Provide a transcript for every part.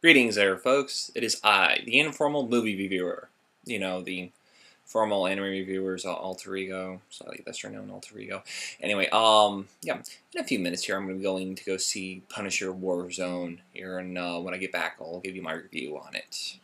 Greetings there, folks. It is I, the Informal movie reviewer. You know, the formal anime reviewers alter ego, slightly lesser known alter ego. Anyway, yeah, in a few minutes here, I'm going to go see Punisher Warzone here, and when I get back, I'll give you my review on it.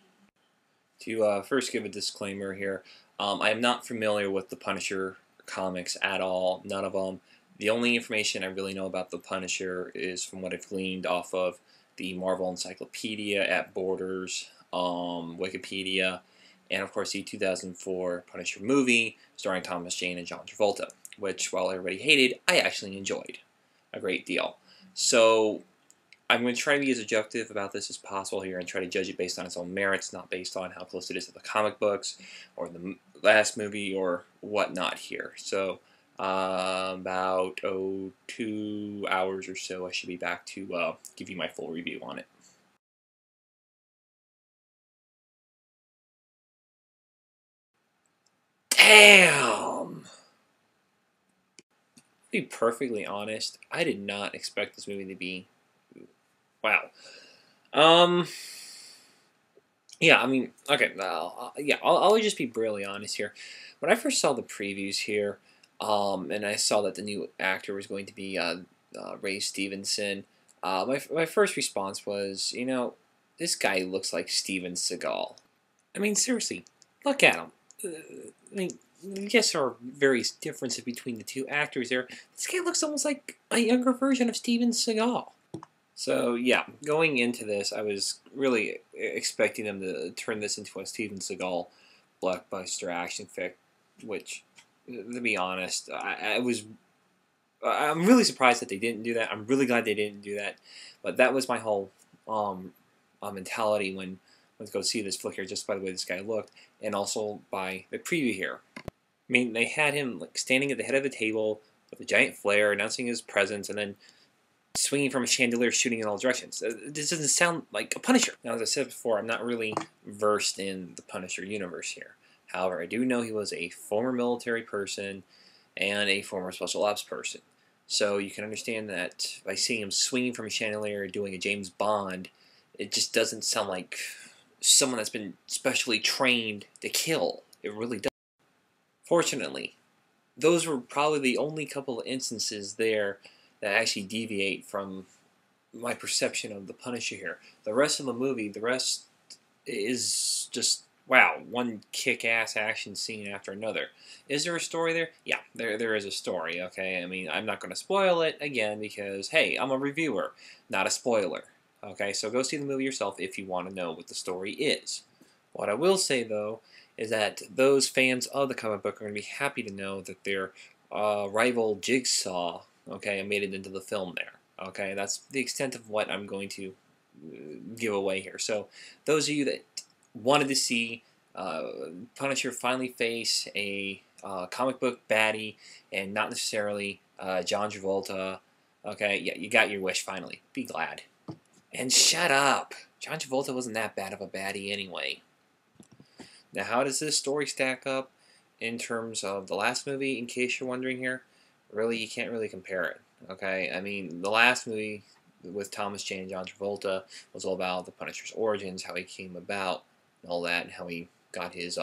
To first give a disclaimer here, I am not familiar with the Punisher comics at all, none of them. The only information I really know about the Punisher is from what I've gleaned off of the Marvel Encyclopedia at Borders, Wikipedia, and of course the 2004 Punisher movie starring Thomas Jane and John Travolta, which, while everybody hated, I actually enjoyed a great deal. So I'm going to try to be as objective about this as possible here and try to judge it based on its own merits, not based on how close it is to the comic books or the last movie or whatnot here. So about 2 hours or so, I should be back to give you my full review on it. Damn! To be perfectly honest, I did not expect this movie to be... Wow. Yeah, I mean, okay, yeah, I'll just be brutally honest here. When I first saw the previews here, and I saw that the new actor was going to be Ray Stevenson, my first response was, you know, this guy looks like Steven Seagal. I mean, seriously, look at him. I mean, yes, there are various differences between the two actors there. This guy looks almost like a younger version of Steven Seagal. So, yeah, going into this, I was really expecting them to turn this into a Steven Seagal blockbuster action flick, which, to be honest, I'm really surprised that they didn't do that. I'm really glad they didn't do that. But that was my whole mentality when I went to go see this flick here, just by the way this guy looked, and also by the preview here. I mean, they had him like standing at the head of the table with a giant flare, announcing his presence, and then swinging from a chandelier, shooting in all directions. This doesn't sound like a Punisher. Now, as I said before, I'm not really versed in the Punisher universe here. However, I do know he was a former military person and a former special ops person. So you can understand that by seeing him swinging from a chandelier doing a James Bond, it just doesn't sound like someone that's been specially trained to kill. It really doesn't. Fortunately, those were probably the only couple of instances there that actually deviate from my perception of the Punisher here. The rest of the movie, the rest is just, wow, one kick-ass action scene after another. Is there a story there? Yeah, there is a story, okay? I mean, I'm not going to spoil it, again, because, hey, I'm a reviewer, not a spoiler. Okay, so go see the movie yourself if you want to know what the story is. What I will say, though, is that those fans of the comic book are going to be happy to know that their rival Jigsaw, okay, made it into the film there. Okay, that's the extent of what I'm going to give away here. So those of you that wanted to see Punisher finally face a comic book baddie and not necessarily John Travolta, okay, yeah, you got your wish finally. Be glad. And shut up! John Travolta wasn't that bad of a baddie anyway. Now, how does this story stack up in terms of the last movie, in case you're wondering here? Really, you can't really compare it, okay? I mean, the last movie with Thomas Jane and John Travolta was all about the Punisher's origins, how he came about, and all that, and how he got his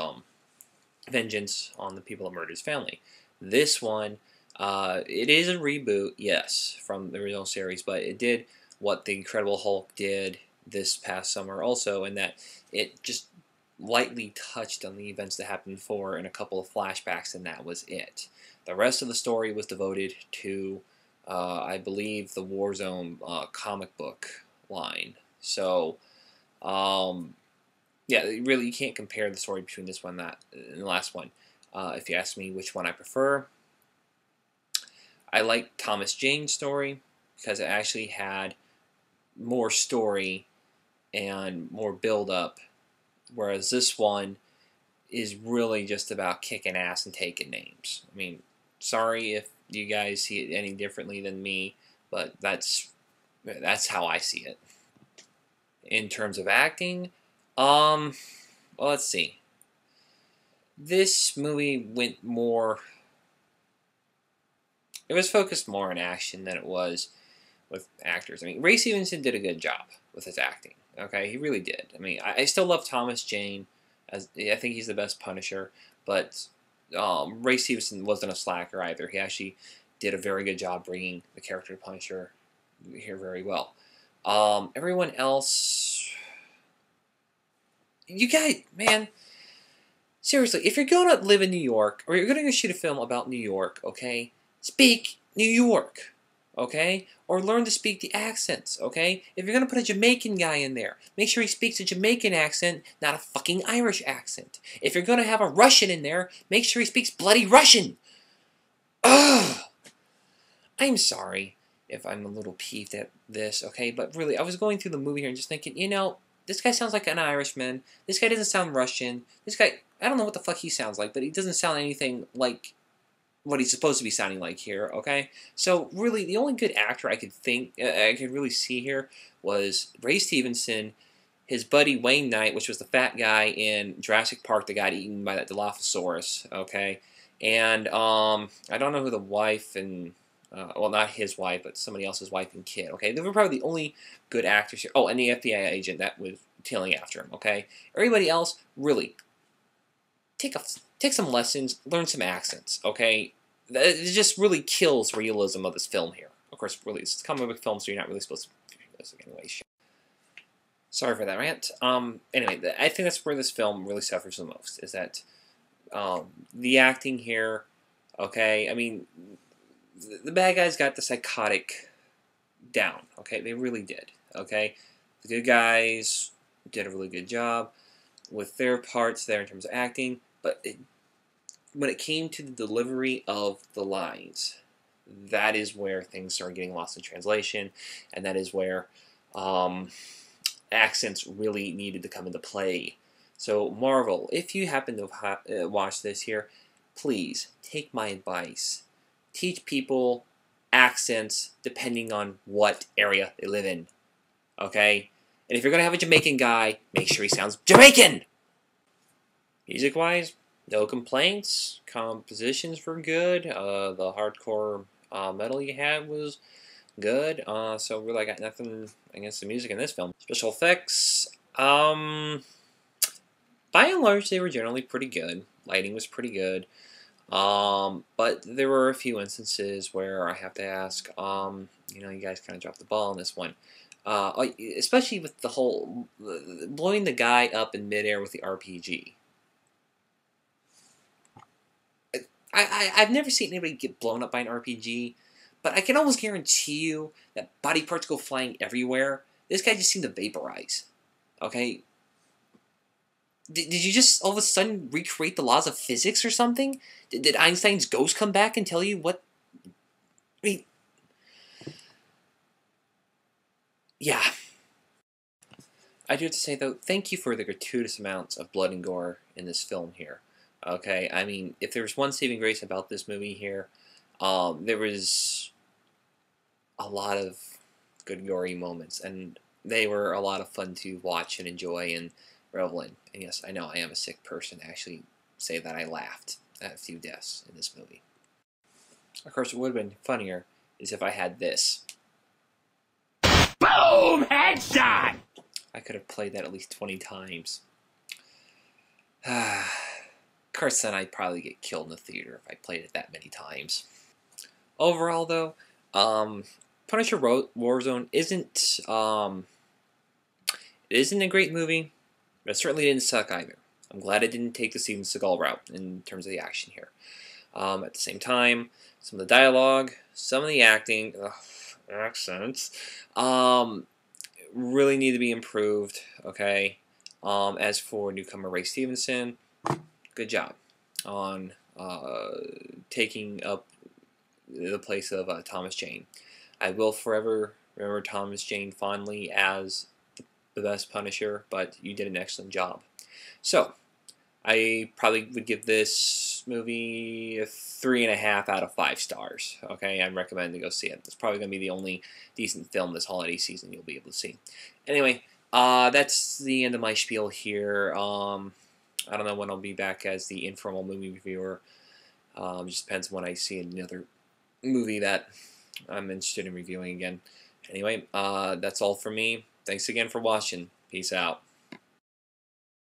vengeance on the people that murdered his family. This one, it is a reboot, yes, from the original series, but it did what the Incredible Hulk did this past summer also, in that it just lightly touched on the events that happened before in a couple of flashbacks, and that was it. The rest of the story was devoted to, I believe, the Warzone comic book line. So, yeah, really, you can't compare the story between this one and the last one. If you ask me which one I prefer, I like Thomas Jane's story because it actually had more story and more build-up, whereas this one is really just about kicking ass and taking names. I mean, sorry if you guys see it any differently than me, but that's how I see it. In terms of acting, well, let's see. This movie went more... It was focused more on action than it was with actors. I mean, Ray Stevenson did a good job with his acting. Okay, he really did. I mean, I still love Thomas Jane. I think he's the best Punisher, but Ray Stevenson wasn't a slacker either. He actually did a very good job bringing the character of Punisher here very well. Everyone else, you guys, man, seriously, if you're gonna live in New York or you're gonna go shoot a film about New York, okay, speak New York. Okay? Or learn to speak the accents, okay? If you're gonna put a Jamaican guy in there, make sure he speaks a Jamaican accent, not a fucking Irish accent. If you're gonna have a Russian in there, make sure he speaks bloody Russian. Ugh! I'm sorry if I'm a little peeved at this, okay? But really, I was going through the movie here and just thinking, you know, this guy sounds like an Irishman. This guy doesn't sound Russian. This guy, I don't know what the fuck he sounds like, but he doesn't sound anything like what he's supposed to be sounding like here, okay? So really, the only good actor I could think, I could really see here was Ray Stevenson, his buddy Wayne Knight, which was the fat guy in Jurassic Park that got eaten by that Dilophosaurus, okay? And I don't know who the wife and, well, not his wife, but somebody else's wife and kid, okay? They were probably the only good actors here. Oh, and the FBI agent that was tailing after him, okay? Everybody else, really, take some lessons, learn some accents, okay? It just really kills realism of this film here. Of course, really, it's a comic book film, so you're not really supposed to be realistic anyway. Sorry for that rant. Anyway, I think that's where this film really suffers the most, is that the acting here, okay, I mean, the bad guys got the psychotic down, okay? They really did, okay? The good guys did a really good job with their parts there in terms of acting, but when it came to the delivery of the lines, that is where things started getting lost in translation, and that is where accents really needed to come into play. So Marvel, if you happen to watch this here, please take my advice. Teach people accents depending on what area they live in. Okay? And if you're going to have a Jamaican guy, make sure he sounds Jamaican! Music-wise, no complaints. Compositions were good. The hardcore metal you had was good. So really, I got nothing against the music in this film. Special effects, by and large, they were generally pretty good. Lighting was pretty good. But there were a few instances where I have to ask, you know, you guys kind of dropped the ball on this one. Especially with the whole blowing the guy up in midair with the RPG. I've never seen anybody get blown up by an RPG, but I can almost guarantee you that body parts go flying everywhere. This guy just seemed to vaporize. Okay? Did you just all of a sudden recreate the laws of physics or something? Did Einstein's ghost come back and tell you what... I mean... Yeah. I do have to say, though, thank you for the gratuitous amounts of blood and gore in this film here. Okay, I mean, if there was one saving grace about this movie here, there was a lot of good gory moments, and they were a lot of fun to watch and enjoy and revel in. And yes, I know I am a sick person to actually say that I laughed at a few deaths in this movie. Of course, it would have been funnier is if I had this. Boom! Headshot! I could have played that at least 20 times. Of course, then I'd probably get killed in the theater if I played it that many times. Overall, though, Punisher Warzone isn't it isn't a great movie, but it certainly didn't suck either. I'm glad it didn't take the Steven Seagal route in terms of the action here. At the same time, some of the dialogue, some of the acting, accents, really need to be improved. Okay. As for newcomer Ray Stevenson, good job on taking up the place of Thomas Jane. I will forever remember Thomas Jane fondly as the best Punisher, but you did an excellent job. So, I probably would give this movie a 3.5 out of 5 stars. Okay, I'd recommend to go see it. It's probably going to be the only decent film this holiday season you'll be able to see. Anyway, that's the end of my spiel here. I don't know when I'll be back as the Informal movie reviewer. Just depends when I see another movie that I'm interested in reviewing again. Anyway, that's all for me. Thanks again for watching. Peace out.